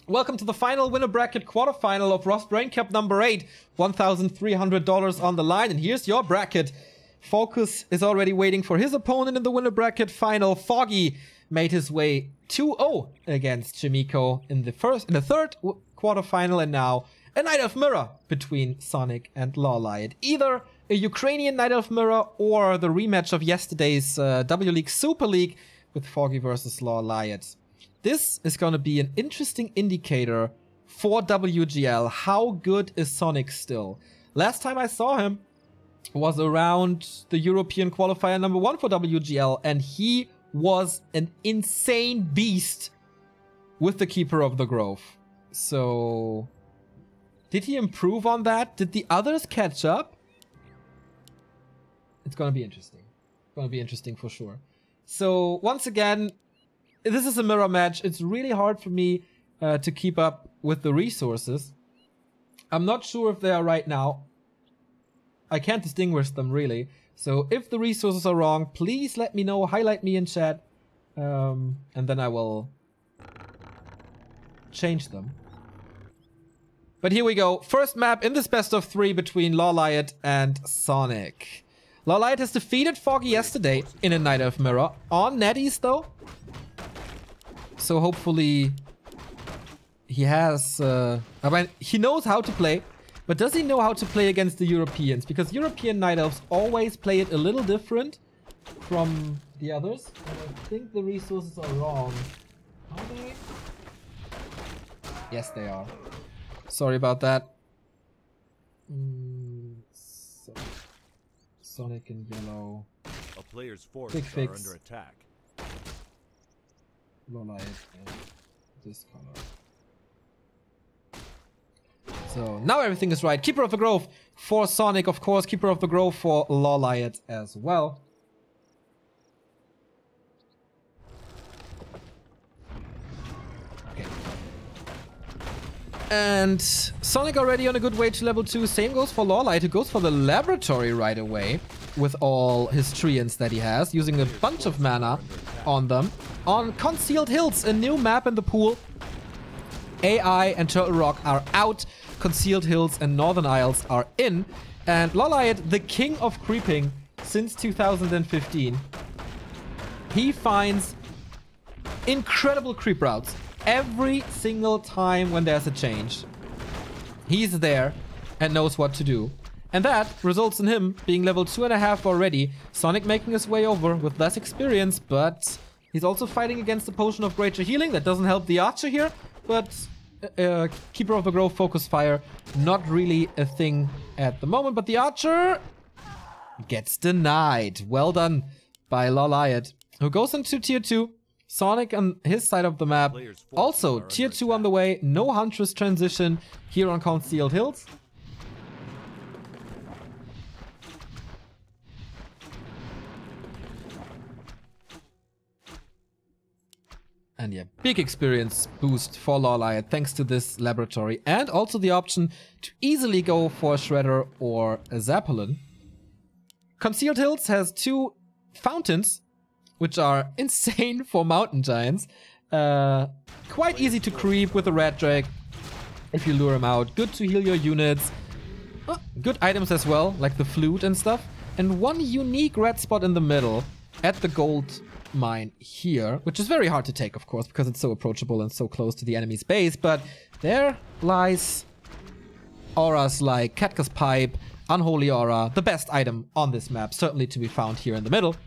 Welcome to the final winner bracket quarterfinal of Rust Brain Cup number 8. $1,300 on the line, and here's your bracket. Focus is already waiting for his opponent in the winner bracket final. Foggy made his way 2-0 against Chimiko in the third quarterfinal, and now a Night Elf Mirror between Sonik and LawLiet. Either a Ukrainian Night Elf Mirror or the rematch of yesterday's W League Super League with Foggy versus LawLiet. This is going to be an interesting indicator for WGL. How good is Sonik still? Last time I saw him was around the European qualifier number 1 for WGL, and he was an insane beast with the Keeper of the Grove. So, did he improve on that? Did the others catch up? It's going to be interesting. It's going to be interesting for sure. So, once again, this is a mirror match. It's really hard for me to keep up with the resources. I'm not sure if they are right now. I can't distinguish them really. So if the resources are wrong, please let me know. Highlight me in chat. And then I will change them. But here we go. First map in this best of 3 between LawLiet and Sonik. LawLiet has defeated Foggy yesterday in a Night Elf Mirror. On Netties though. So hopefully he has, I mean, he knows how to play, but does he know how to play against the Europeans? Because European Night Elves always play it a little different from the others. And I think the resources are wrong. Are they? Yes, they are. Sorry about that. Sonik in yellow. A player's forces are under attack. LawLiet and this color. So now everything is right. Keeper of the Grove for Sonik, of course. Keeper of the Grove for LawLiet as well. Okay. And Sonik already on a good way to level 2. Same goes for LawLiet, who goes for the laboratory right away with all his treants that he has, using a bunch of mana on them. On Concealed Hills, a new map in the pool. AI and Turtle Rock are out. Concealed Hills and Northern Isles are in. And LawLiet, the king of creeping since 2015. He finds incredible creep routes every single time when there's a change. He's there and knows what to do. And that results in him being level 2.5 already. Sonik making his way over with less experience, but he's also fighting against the Potion of Greater Healing. That doesn't help the Archer here, but Keeper of the Grove Focus Fire, not really a thing at the moment. But the Archer gets denied. Well done by LawLiet, who goes into tier 2. Sonik on his side of the map. Also, tier 2 on the way. No Huntress transition here on Concealed Hills. And yeah, big experience boost for LawLiet thanks to this laboratory. And also the option to easily go for a Shredder or a Zeppelin. Concealed Hills has 2 fountains, which are insane for mountain giants. Quite easy to creep with a Red Drake if you lure him out. Good to heal your units. Good items as well, like the flute and stuff. And one unique red spot in the middle at the gold mine here, which is very hard to take, of course, because it's so approachable and so close to the enemy's base. But there lies auras like Katka's Pipe, Unholy Aura, the best item on this map, certainly to be found here in the middle.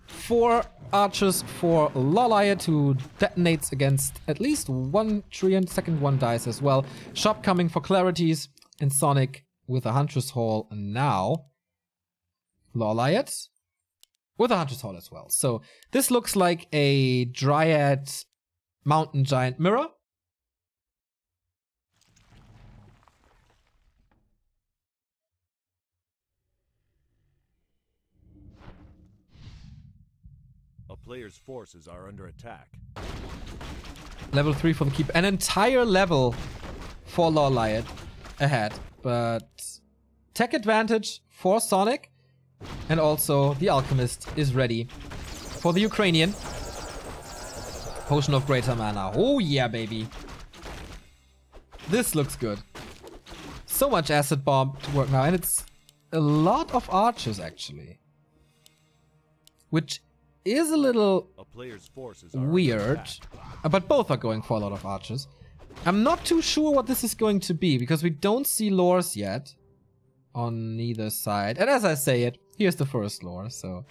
4 archers for LawLiet, who detonates against at least 1 treant. Second one dies as well. Shop coming for clarities, and Sonik with a Huntress Hall. And now LawLiet with a Huntress Hall as well. So this looks like a Dryad Mountain Giant mirror. A player's forces are under attack. Level 3 for the keep. An entire level for LawLiet ahead. But tech advantage for Sonik. And also the Alchemist is ready for the Ukrainian. Potion of Greater Mana. Oh yeah, baby. This looks good. So much Acid Bomb to work now. And it's a lot of archers, actually. Which is a little weird. But both are going for a lot of archers. I'm not too sure what this is going to be, because we don't see lures yet on either side. And as I say it, here's the first lure, so...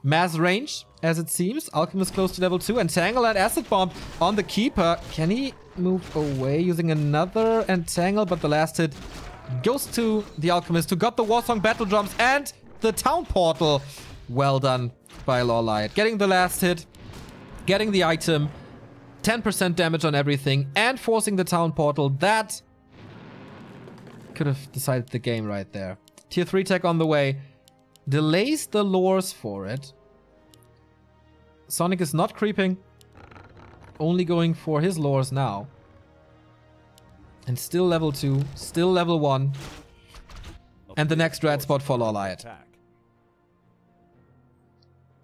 Mass range, as it seems. Alchemist close to level 2. Entangle and Acid Bomb on the Keeper. Can he move away using another Entangle? But the last hit goes to the Alchemist, who got the Warsong Battle Drums and the Town Portal. Well done by LawLiet. Getting the last hit, getting the item, 10% damage on everything, and forcing the Town Portal. That could have decided the game right there. Tier 3 tech on the way. Delays the lures for it. Sonik is not creeping. Only going for his lures now. And still level 2. Still level 1. And the next red spot for LawLiet.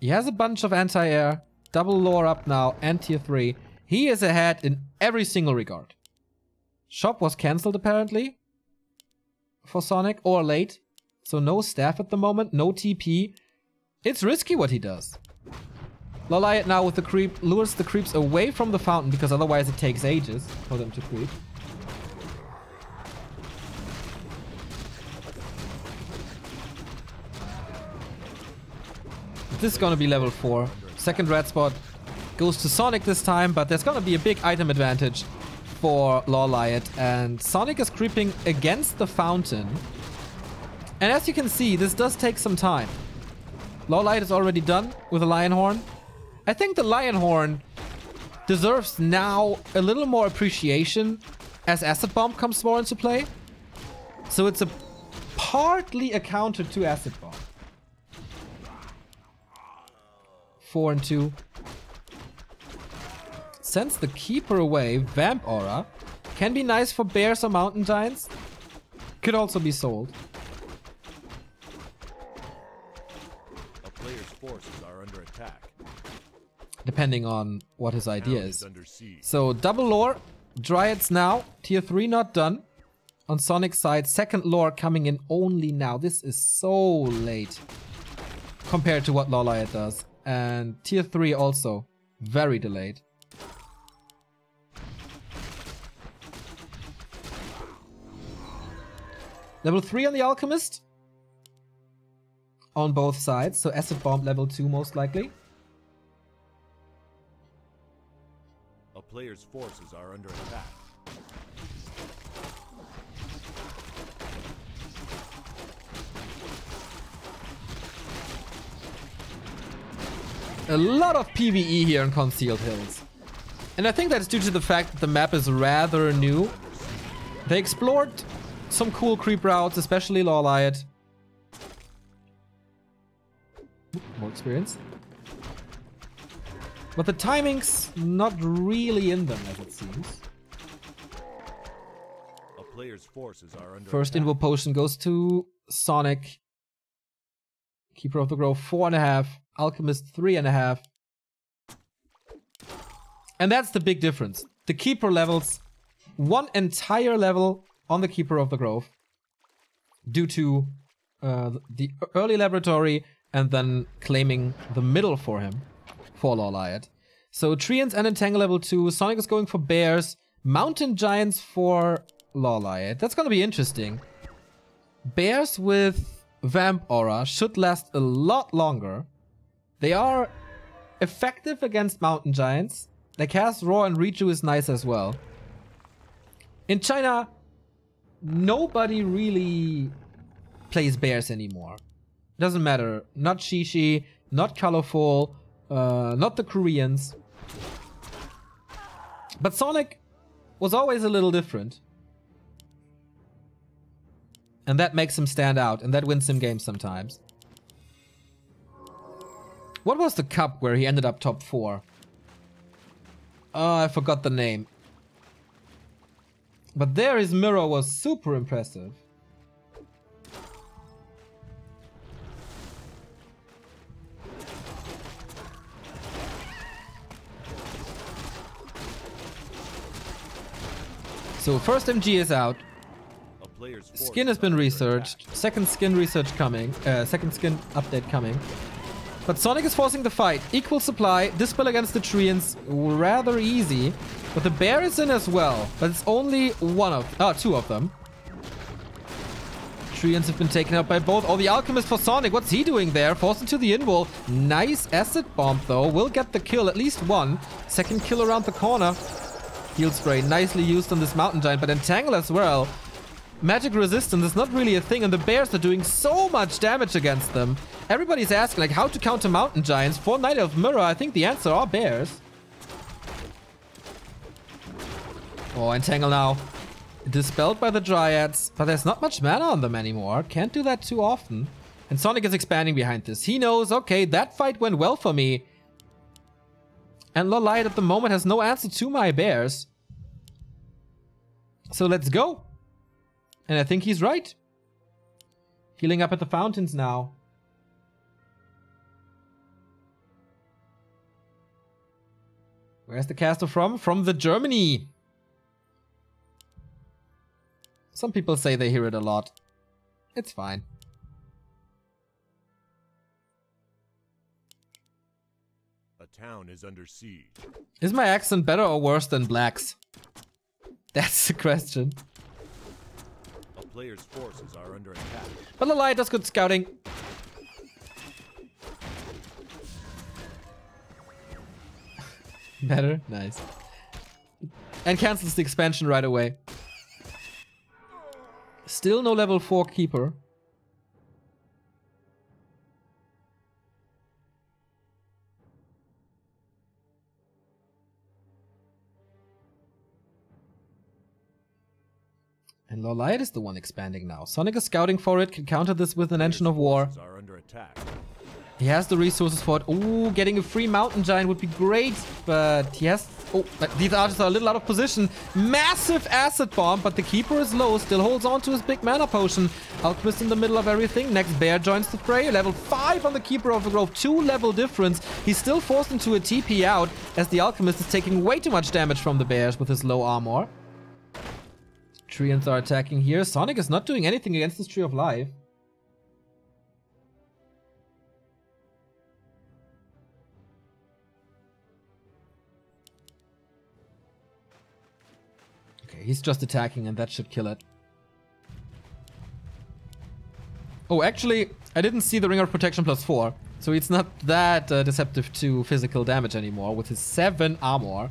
He has a bunch of anti-air. Double lore up now. And tier 3. He is ahead in every single regard. Shop was cancelled apparently. For Sonik. Or late. So no staff at the moment, no TP. It's risky what he does. LawLiet now with the creep lures the creeps away from the fountain, because otherwise it takes ages for them to creep. This is gonna be level 4. Second red spot goes to Sonik this time, but there's gonna be a big item advantage for LawLiet. And Sonik is creeping against the fountain. And as you can see, this does take some time. LawLiet is already done with the Lion Horn. I think the Lion Horn deserves now a little more appreciation as Acid Bomb comes more into play. So it's partly a counter to Acid Bomb. 4 and 2. Sends the Keeper away. Vamp Aura. Can be nice for bears or mountain giants. Could also be sold. Forces are under attack. Depending on what his idea is. So double lore, Dryads now, tier 3 not done. On Sonic's side, second lore coming in only now. This is so late compared to what LawLiet does. And tier 3 also very delayed. Level 3 on the Alchemist. On both sides, so Acid Bomb level 2 most likely. A player's forces are under attack. A lot of PvE here in Concealed Hills. And I think that's due to the fact that the map is rather new. They explored some cool creep routes, especially LawLiet. More experience. But the timing's not really in them, as it seems. A player's forces are under First attack. Invo Potion goes to Sonik. Keeper of the Grove 4.5. Alchemist 3.5. And that's the big difference. The Keeper levels one entire level on the Keeper of the Grove. Due to the early laboratory and then claiming the middle for him, for LawLiet. So Treants and Entangle level 2. Sonik is going for bears. Mountain giants for LawLiet. That's gonna be interesting. Bears with Vamp Aura should last a lot longer. They are effective against mountain giants. They cast Roar and Reju is nice as well. In China, nobody really plays bears anymore. Doesn't matter. Not Shishi, not Colorful, not the Koreans. But Sonik was always a little different. And that makes him stand out, and that wins him games sometimes. What was the cup where he ended up top 4? Oh, I forgot the name. But there his mirror was super impressive. So first MG is out. A player's Skin has been researched. Second skin research coming. Second skin update coming. But Sonik is forcing the fight. Equal supply. Dispel against the Treants. Rather easy. But the bear is in as well. But it's only two of them. Treants have been taken out by both. Oh, the Alchemist for Sonik. What's he doing there? Forced into the in-wall. Nice acid bomb, though. Will get the kill. At least one. Second kill around the corner. Heal spray. Nicely used on this Mountain Giant. But Entangle as well. Magic resistance is not really a thing. And the bears are doing so much damage against them. Everybody's asking, like, how to counter Mountain Giants. For Knight of Mirror, I think the answer are bears. Oh, Entangle now. Dispelled by the Dryads, but there's not much mana on them anymore. Can't do that too often. And Sonik is expanding behind this. He knows, okay, that fight went well for me. And LawLiet at the moment has no answer to my bears. So let's go. And I think he's right. Healing up at the fountains now. Where's the caster from? From the Germany. Some people say they hear it a lot. It's fine. A town is under siege. Is my accent better or worse than Black's? That's the question. A player's forces are under attack. But LawLiet does good scouting. Better? Nice. And cancels the expansion right away. Still no level 4 keeper. And LawLiet is the one expanding now. Sonik is scouting for it, can counter this with an Engine of War. Are under attack. He has the resources for it. Oh, getting a free Mountain Giant would be great, but he has... Oh, but these archers are a little out of position. Massive acid bomb, but the keeper is low, still holds on to his big mana potion. Alchemist in the middle of everything. Next bear joins the fray. Level 5 on the keeper of the grove. 2 level difference. He's still forced into a TP out as the Alchemist is taking way too much damage from the bears with his low armor. Treants are attacking here. Sonik is not doing anything against this Tree of Life. He's just attacking and that should kill it. Oh, actually, I didn't see the Ring of Protection +4. So it's not that deceptive to physical damage anymore with his 7 armor.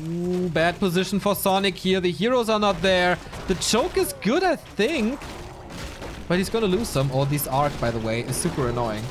Ooh, bad position for Sonik here. The heroes are not there. The choke is good, I think. But he's gonna lose some. Oh, this arc, by the way, is super annoying.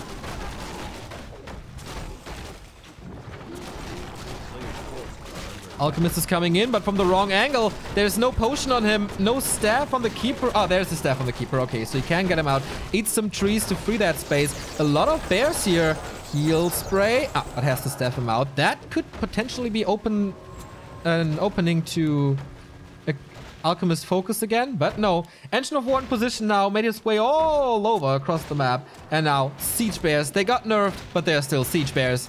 Alchemist is coming in, but from the wrong angle. There's no potion on him, no staff on the keeper. Oh, there's the staff on the keeper. Okay, so you can get him out. Eat some trees to free that space. A lot of bears here. Heal spray. Ah, but has to staff him out. That could potentially be an opening to Alchemist focus again, but no. Engine of War in position now, made his way all over across the map. And now, Siege Bears. They got nerfed, but they're still Siege Bears.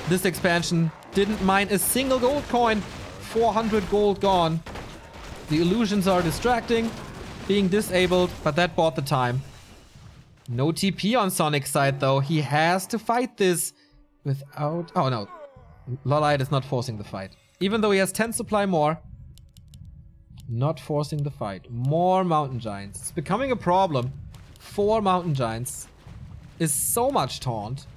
This expansion didn't mine a single gold coin. 400 gold gone. The illusions are distracting, being disabled, but that bought the time. No TP on Sonic's side, though. He has to fight this without... Oh, no. LawLiet is not forcing the fight. Even though he has 10 supply more. Not forcing the fight. More Mountain Giants. It's becoming a problem. 4 Mountain Giants is so much taunt.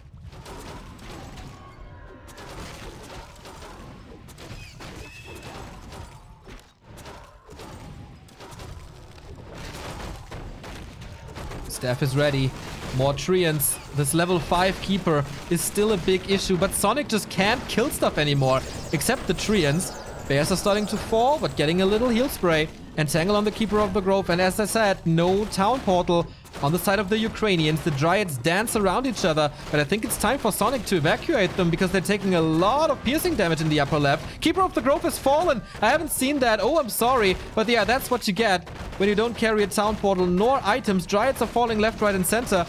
Staff is ready. More Treants. This level 5 keeper is still a big issue, but Sonik just can't kill stuff anymore. Except the Treants. Bears are starting to fall, but getting a little heal spray. Entangle on the keeper of the grove, and as I said, no town portal on the side of the Ukrainians. The Dryads dance around each other, but I think it's time for Sonik to evacuate them because they're taking a lot of piercing damage in the upper left. Keeper of the grove has fallen. I haven't seen that. Oh, I'm sorry. But yeah, that's what you get when you don't carry a town portal nor items. Dryads are falling left, right, and center.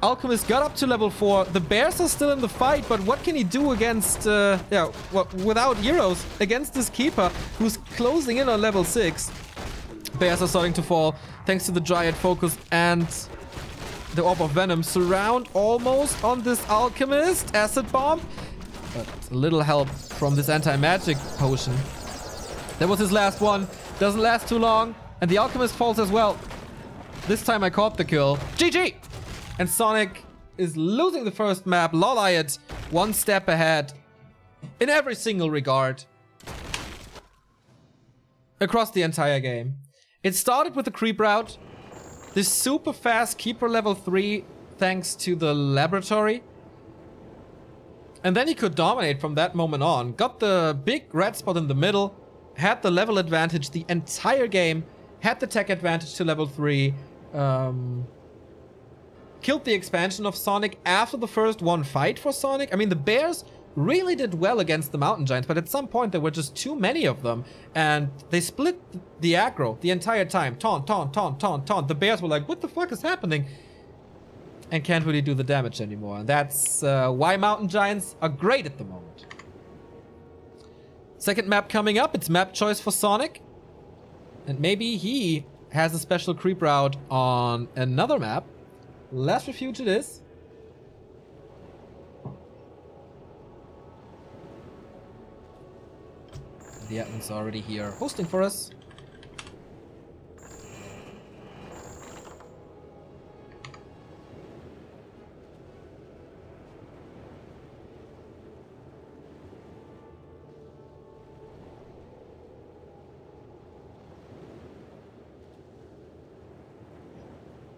Alchemist got up to level 4. The bears are still in the fight, but what can he do against, without heroes, against this keeper who's closing in on level 6? Bears are starting to fall thanks to the Dryad focus and the Orb of Venom. Surround almost on this Alchemist. Acid Bomb. But a little help from this anti-magic potion. That was his last one. Doesn't last too long. And the Alchemist falls as well. This time I caught the kill. GG! And Sonik is losing the first map. LawLiet one step ahead in every single regard. Across the entire game. It started with the creep route. This super fast keeper level 3 thanks to the laboratory. And then he could dominate from that moment on. Got the big red spot in the middle. Had the level advantage the entire game. Had the tech advantage to level 3. Killed the expansion of Sonik after the first one fight for Sonik. I mean, the bears really did well against the mountain giants, but at some point there were just too many of them. And they split the aggro the entire time. Taunt, taunt, taunt, taunt, taunt. The bears were like, what the fuck is happening? And can't really do the damage anymore. And that's why mountain giants are great at the moment. Second map coming up. It's map choice for Sonik. And maybe he has a special creep route on another map. Last Refuge it is. The admin's already here hosting for us.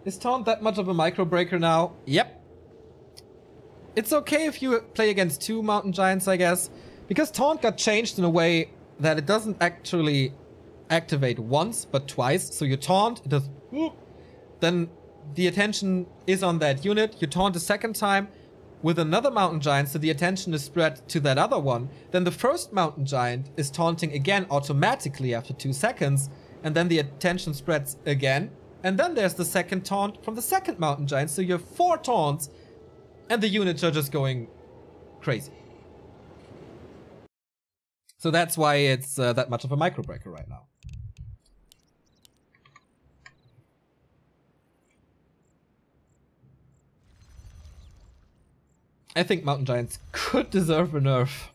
Is Taunt that much of a micro breaker now? Yep. It's okay if you play against 2 mountain giants, I guess. Because Taunt got changed in a way that it doesn't actually activate once, but twice. So you taunt, it does whoop, then the attention is on that unit. You taunt a second time with another mountain giant, so the attention is spread to that other one. Then the first mountain giant is taunting again automatically after 2 seconds. And then the attention spreads again. And then there's the second taunt from the second mountain giant. So you have 4 taunts and the units are just going crazy. So that's why it's that much of a micro breaker right now. I think mountain giants could deserve a nerf.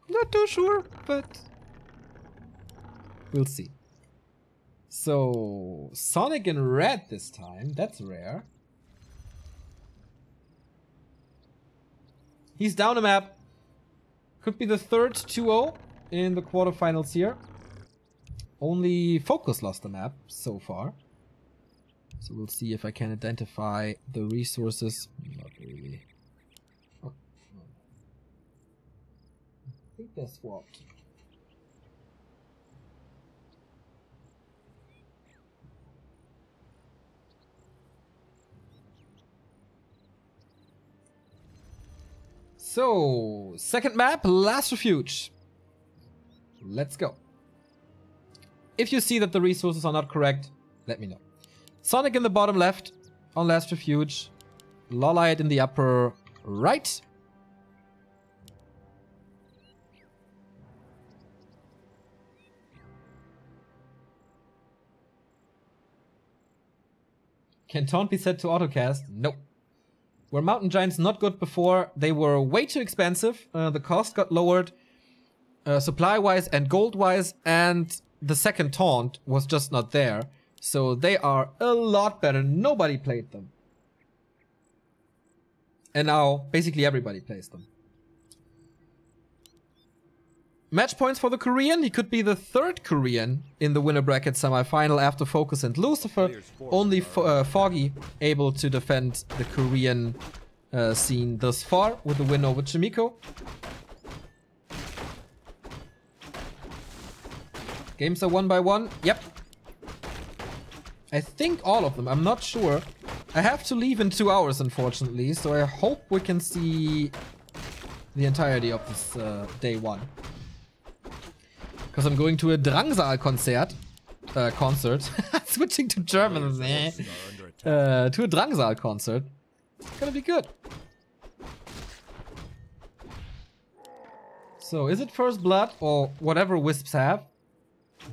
Not too sure, but we'll see. So, Sonik in red this time. That's rare. He's down a map. Could be the third 2-0 in the quarterfinals here. Only Focus lost the map so far. So we'll see if I can identify the resources. Not really. Oh, no. I think they're swapped. So, second map, Last Refuge. Let's go. If you see that the resources are not correct, let me know. Sonik in the bottom left on Last Refuge. LawLiet in the upper right. Can Taunt be set to autocast? Nope. Were mountain giants not good before? They were way too expensive. The cost got lowered supply-wise and gold-wise, and the second taunt was just not there. So they are a lot better. Nobody played them. And now basically everybody plays them. Match points for the Korean. He could be the third Korean in the winner bracket semi-final after Focus and Lucifer. Only Foggy able to defend the Korean scene thus far with the win over Chimiko. Games are 1 by 1. Yep. I think all of them. I'm not sure. I have to leave in 2 hours, unfortunately. So I hope we can see the entirety of this day 1. Because I'm going to a Drangsal concert. Switching to German. To a Drangsal concert. It's gonna be good. So, is it first blood or whatever wisps have?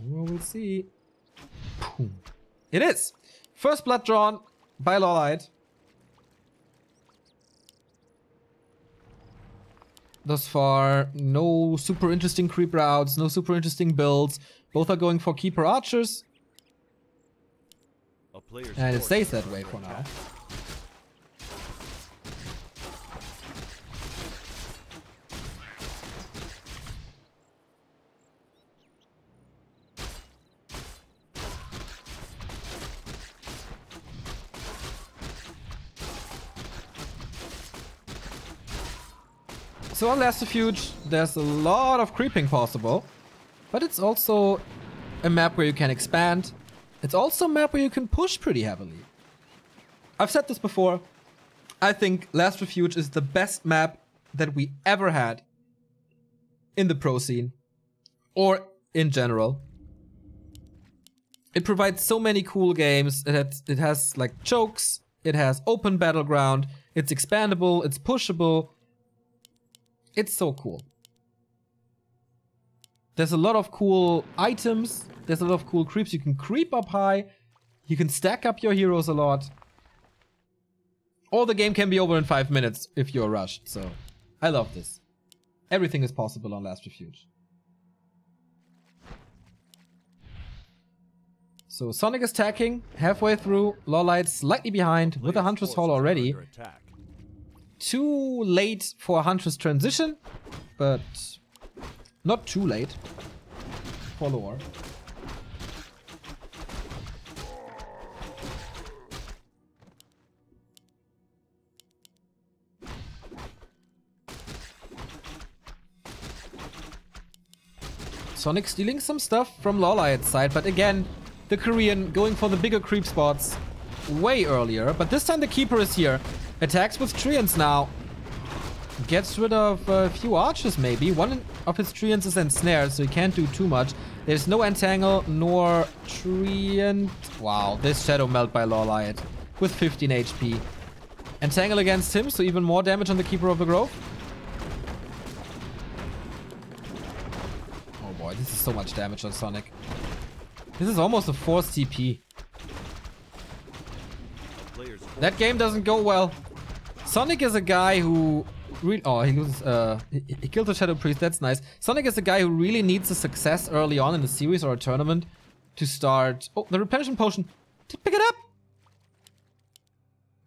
Well, we'll see. Boom. It is! First blood drawn by LawLiet. Thus far, no super interesting creep routes, no super interesting builds. Both are going for keeper archers. And it stays that way for now. So on Last Refuge, there's a lot of creeping possible, but it's also a map where you can expand. It's also a map where you can push pretty heavily. I've said this before. I think Last Refuge is the best map that we ever had in the pro scene, or in general. It provides so many cool games. It has like chokes, it has open battleground, it's expandable, it's pushable. It's so cool. There's a lot of cool items. There's a lot of cool creeps. You can creep up high. You can stack up your heroes a lot. Or the game can be over in 5 minutes if you're rushed. So, I love this. Everything is possible on Last Refuge. So, Sonik is attacking halfway through. LawLiet slightly behind with a Huntress Hall already. Too late for a Huntress transition, but not too late for lore. Sonik stealing some stuff from LawLiet's side, but again, the Korean going for the bigger creep spots way earlier. But this time the Keeper is here. Attacks with Treants now. Gets rid of a few archers maybe. One of his Treants is ensnared, so he can't do too much. There's no Entangle nor Treant. Wow, this Shadow Melt by LawLiet with 15 HP. Entangle against him, so even more damage on the Keeper of the Grove. Oh boy, this is so much damage on Sonik. This is almost a forced TP. That game doesn't go well. Sonik is a guy who he killed the Shadow Priest, that's nice. Sonik is a guy who really needs a success early on in the series or a tournament to start. Oh, the replenishment potion. Pick it up!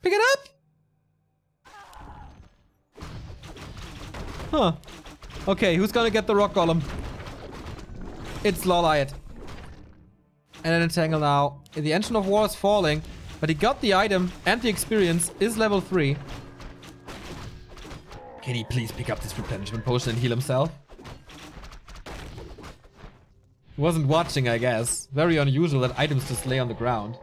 Pick it up! Huh. Okay, who's gonna get the Rock Golem? It's LawLiet. And an Entangle now. The Engine of War is falling. But he got the item and the experience, is level 3. Can he please pick up this replenishment potion and heal himself? He wasn't watching, I guess. Very unusual that items just lay on the ground.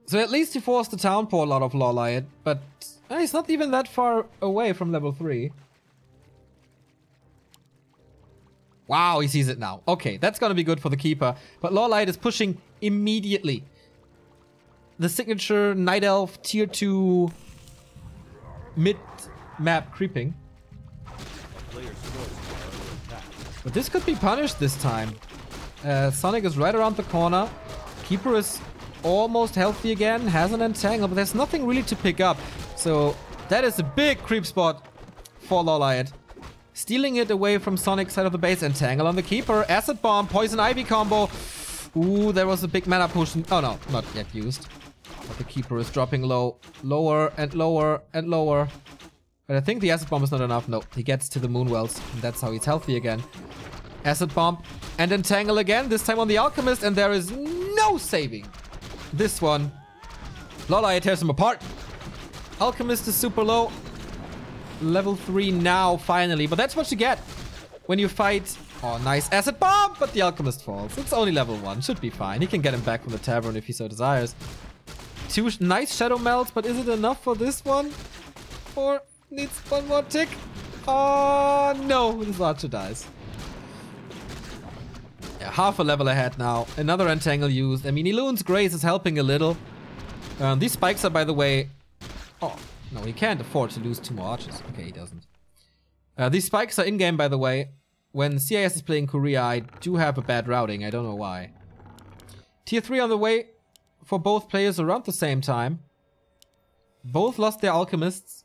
So at least he forced the town portal out of LawLiet, but he's not even that far away from level 3. Wow, he sees it now. Okay, that's gonna be good for the Keeper. But LawLiet is pushing immediately. The signature Night Elf tier 2 mid-map creeping. But this could be punished this time. Sonik is right around the corner. Keeper is almost healthy again. Has an Entangle, but there's nothing really to pick up. So that is a big creep spot for LawLiet. Stealing it away from Sonic's side of the base. Entangle on the Keeper. Acid Bomb, Poison Ivy combo. Ooh, there was a big mana potion. Oh no, not yet used. But the Keeper is dropping low. Lower and lower and lower. But I think the Acid Bomb is not enough. No, he gets to the Moonwells. And that's how he's healthy again. Acid Bomb and Entangle again. This time on the Alchemist. And there is no saving this one. LawLiet tears him apart. Alchemist is super low. Level 3 now, finally. But that's what you get when you fight. Oh, nice Acid Bomb! But the Alchemist falls. It's only level 1. Should be fine. He can get him back from the tavern if he so desires. 2 nice Shadow Melts, but is it enough for this one? Or needs one more tick? Oh, no. This Archer dies. Yeah, half a level ahead now. Another Entangle used. I mean, Elune's Grace is helping a little. These spikes are, by the way... Oh, no, he can't afford to lose 2 more archers. Okay, he doesn't. These spikes are in-game, by the way. When CIS is playing Korea, I do have a bad routing. I don't know why. Tier 3 on the way for both players around the same time. Both lost their alchemists.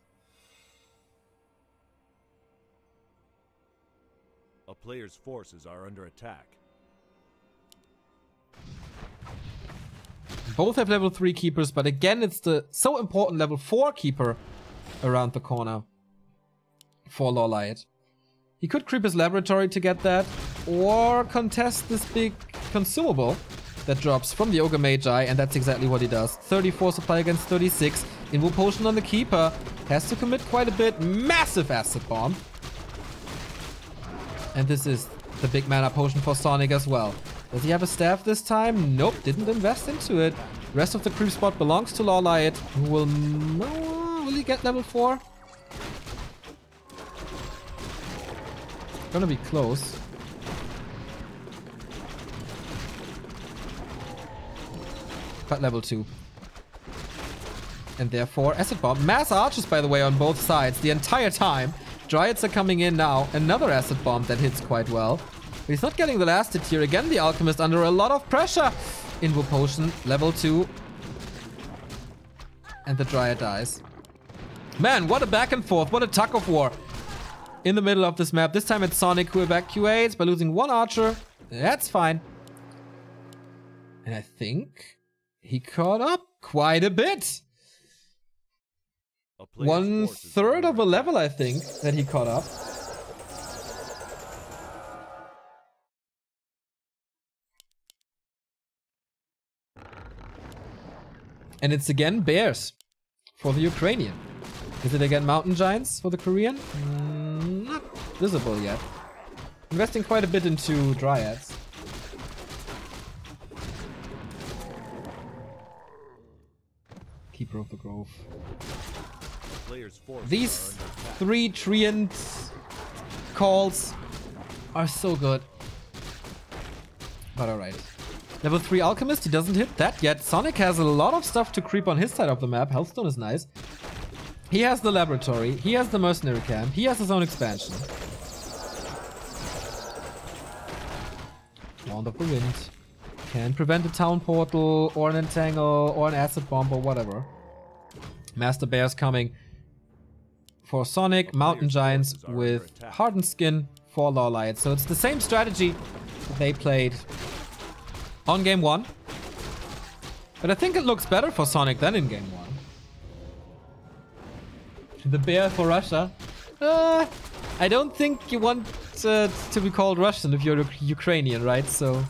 A player's forces are under attack. Both have level 3 keepers, but again, it's the so important level 4 keeper around the corner for LawLiet. He could creep his laboratory to get that, or contest this big consumable that drops from the Ogre Magi, and that's exactly what he does. 34 supply against 36. Invo Potion on the keeper. Has to commit quite a bit. Massive acid bomb. And this is the big mana potion for Sonik as well. Does he have a staff this time? Nope, didn't invest into it. Rest of the creep spot belongs to LawLiet, who will... will he get level 4? Gonna be close. But level 2. And therefore, acid bomb. Mass archers, by the way, on both sides the entire time. Dryads are coming in now. Another acid bomb that hits quite well. But he's not getting the last hit here. Again, the alchemist under a lot of pressure. Invo Potion, level 2. And the Dryad dies. Man, what a back and forth. What a tug of war. In the middle of this map. This time it's Sonik who evacuates by losing 1 archer. That's fine. And I think he caught up quite a bit. 1/3 of a level, I think, that he caught up. And it's again bears for the Ukrainian. Is it again mountain giants for the Korean? Not visible yet. Investing quite a bit into dryads. Keeper of the Grove. These 3 treant calls are so good. But alright. Level 3 Alchemist, he doesn't hit that yet. Sonik has a lot of stuff to creep on his side of the map. Healthstone is nice. He has the laboratory. He has the mercenary camp. He has his own expansion. Wand of the Wind. Can prevent a town portal or an entangle or an acid bomb or whatever. Master Bear's coming for Sonik. Mountain Giants with hardened skin for LawLiet. So it's the same strategy that they played on game 1. But I think it looks better for Sonik than in game 1. The bear for Russia. I don't think you want to be called Russian if you're Ukrainian, right? So...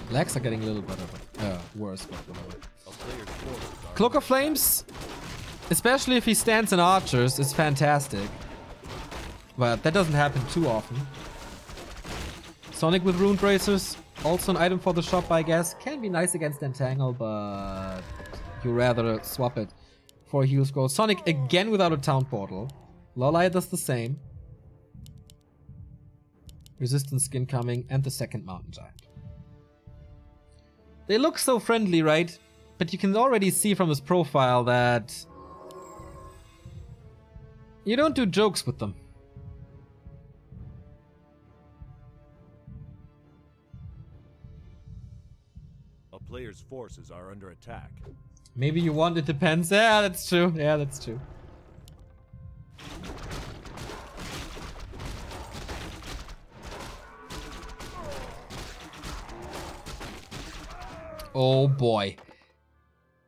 Lags are getting a little better, but worse, but whatever. Cloak of Flames, especially if he stands in archers, is fantastic. But that doesn't happen too often. Sonik with Rune Bracers, also an item for the shop, I guess. Can be nice against Entangle, but you rather swap it for a heal scroll. Sonik again without a town portal. LawLiet does the same. Resistance skin coming, and the second Mountain Giant. They look so friendly, right? But you can already see from his profile that you don't do jokes with them. A player's forces are under attack. Maybe you want, it depends. Yeah, that's true. Yeah, that's true. Oh boy.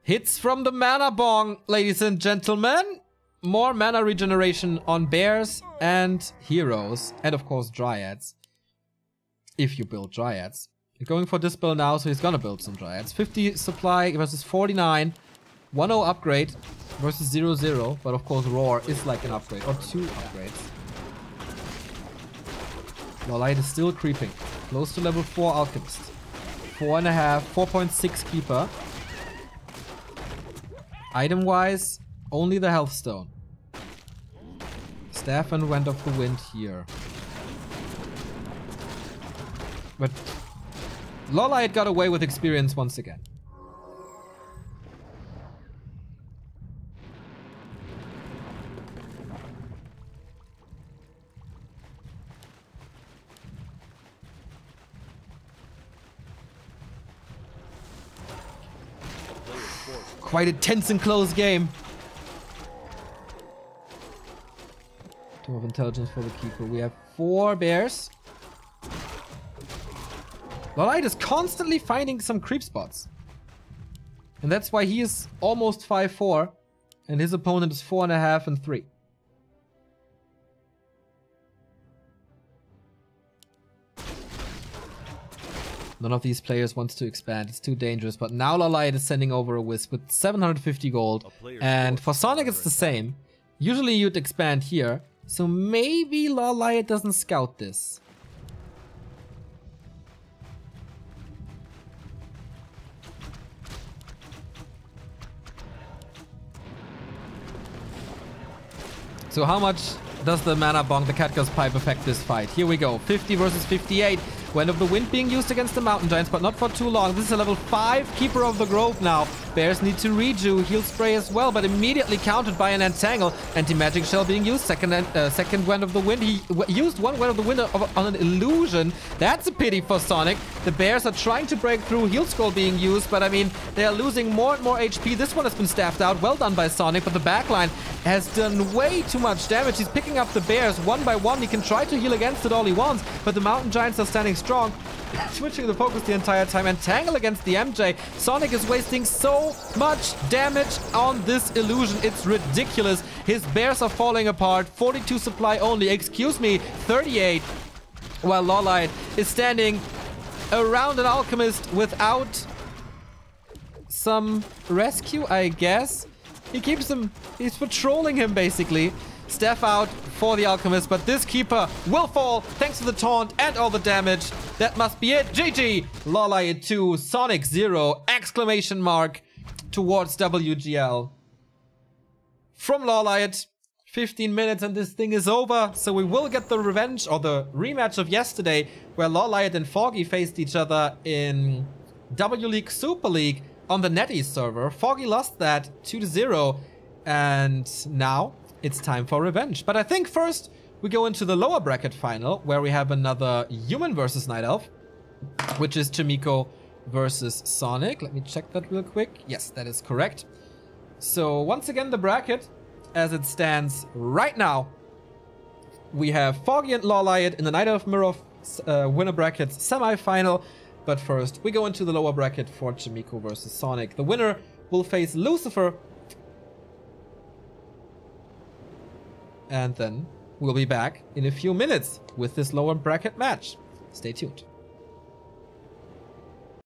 Hits from the mana bong, ladies and gentlemen. More mana regeneration on bears and heroes. And of course dryads. If you build dryads. You're going for Dispel now, so he's gonna build some dryads. 50 supply versus 49. 1-0 upgrade versus 0-0. But of course Roar is like an upgrade. Or 2 upgrades. LawLiet is still creeping. Close to level 4 Alchemist. 4.5, 4.6 keeper. Item wise, only the health stone. Staff and Wand of the Wind here. But LawLiet got away with experience once again. Quite a tense and close game. Two of intelligence for the keeper. We have 4 bears. LawLiet is constantly finding some creep spots. And that's why he is almost 5-4. And his opponent is 4.5 and 3. None of these players wants to expand. It's too dangerous. But now LawLiet is sending over a Wisp with 750 gold. And for Sonik it's the same. Usually you'd expand here. So maybe LawLiet doesn't scout this. So how much does the mana bonk, the Katka's pipe, affect this fight? Here we go. 50 versus 58. Wind of the Wind being used against the Mountain Giants, but not for too long. This is a level 5 Keeper of the Grove now. Bears need to reju, heal spray as well, but immediately countered by an Entangle. Anti-Magic Shell being used. Second Wind of the Wind. He used one Wind of the Wind on an Illusion. That's a pity for Sonik. The Bears are trying to break through. Heal Scroll being used, but I mean, they are losing more and more HP. This one has been staffed out. Well done by Sonik, but the backline has done way too much damage. He's picking up the Bears one by one. He can try to heal against it all he wants, but the Mountain Giants are standing strong. Switching the focus the entire time. Entangle against the MJ. Sonik is wasting so much damage on this illusion. It's ridiculous. His bears are falling apart. 42 supply only. Excuse me, 38. While LawLiet is standing around an alchemist without some rescue, I guess. He keeps him. He's patrolling him basically. Steph out for the alchemist, but this keeper will fall thanks to the taunt and all the damage. That must be it. GG. LawLiet 2, Sonik 0, exclamation mark towards WGL. From LawLiet, 15 minutes and this thing is over. So we will get the revenge or the rematch of yesterday where LawLiet and Foggy faced each other in W League Super League on the NetEase server. Foggy lost that 2-0 and now it's time for revenge. But I think first we go into the lower bracket final where we have another human versus Night Elf, which is Chimiko versus Sonik. Let me check that real quick. Yes, that is correct. So once again, the bracket as it stands right now, we have Foggy and LawLiet in the Night Elf Mirror winner brackets semi-final. But first we go into the lower bracket for Chimiko versus Sonik. The winner will face Lucifer. And then we'll be back in a few minutes with this lower bracket match. Stay tuned.